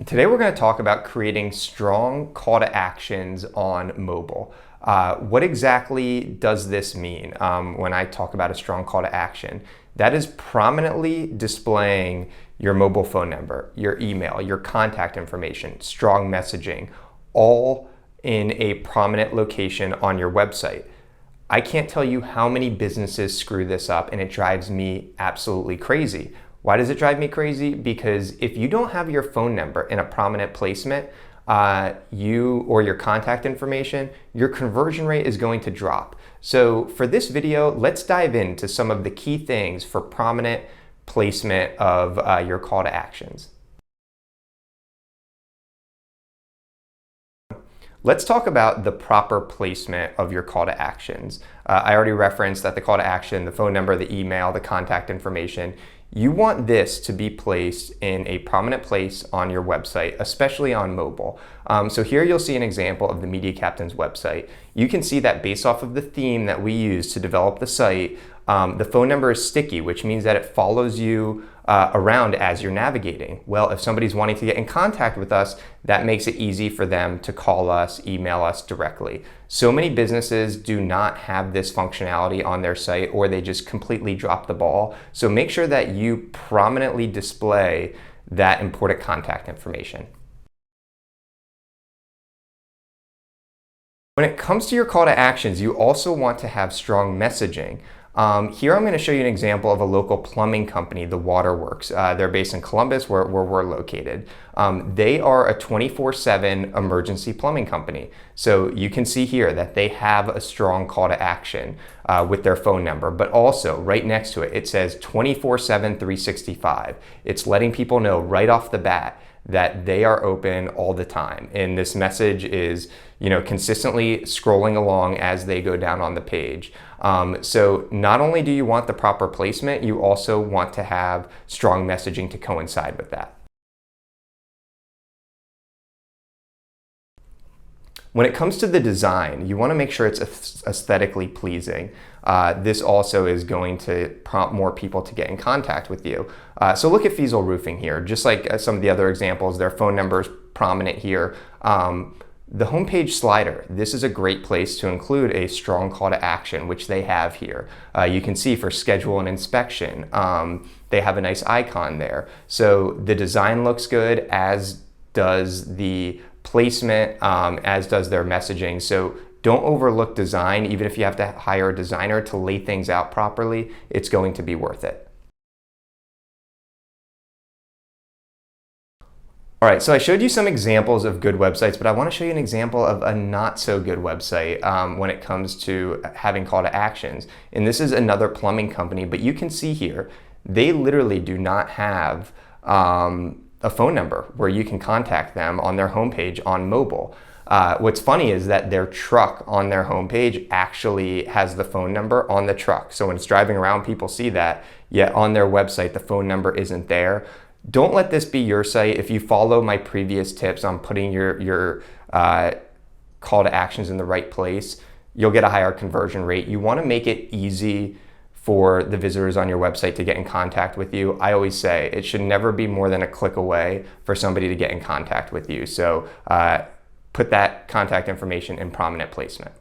Today we're going to talk about creating strong call to actions on mobile. What exactly does this mean when I talk about a strong call to action? That is prominently displaying your mobile phone number, your email, your contact information, strong messaging, all in a prominent location on your website. I can't tell you how many businesses screw this up, and it drives me absolutely crazy. Why does it drive me crazy? Because if you don't have your phone number in a prominent placement, you or your contact information, your conversion rate is going to drop. So for this video, let's dive into some of the key things for prominent placement of your call to actions. Let's talk about the proper placement of your call to actions. I already referenced that the call to action, the phone number, the email, the contact information, you want this to be placed in a prominent place on your website, especially on mobile. So here you'll see an example of the Media Captains website. You can see that based off of the theme that we use to develop the site, the phone number is sticky, which means that it follows you around as you're navigating. Well, if somebody's wanting to get in contact with us, that makes it easy for them to call us, email us directly. So many businesses do not have this functionality on their site, or they just completely drop the ball. So make sure that you prominently display that important contact information. When it comes to your call to actions, you also want to have strong messaging. Here I'm going to show you an example of a local plumbing company, the Waterworks. They're based in Columbus, where we're located. They are a 24/7 emergency plumbing company. So you can see here that they have a strong call to action with their phone number, but also right next to it, it says 24/7, 365. It's letting people know right off the bat that they are open all the time. And this message is, consistently scrolling along as they go down on the page. So not only do you want the proper placement, you also want to have strong messaging to coincide with that. When it comes to the design, you want to make sure it's aesthetically pleasing. This also is going to prompt more people to get in contact with you. So look at Fiesel Roofing here. Just like some of the other examples, their phone number is prominent here. The homepage slider, this is a great place to include a strong call to action, which they have here. You can see for schedule and inspection, they have a nice icon there. So the design looks good, as does the placement, as does their messaging. So don't overlook design. Even if you have to hire a designer to lay things out properly, it's going to be worth it. All right, so I showed you some examples of good websites, but I want to show you an example of a not so good website when it comes to having call to actions. And this is another plumbing company, but you can see here, they literally do not have a phone number where you can contact them on their homepage on mobile. What's funny is that their truck on their homepage actually has the phone number on the truck. So when it's driving around, people see that, yet on their website, the phone number isn't there. Don't let this be your site. If you follow my previous tips on putting your call to actions in the right place, you'll get a higher conversion rate. You want to make it easy for the visitors on your website to get in contact with you. I always say it should never be more than a click away for somebody to get in contact with you. So put that contact information in prominent placement.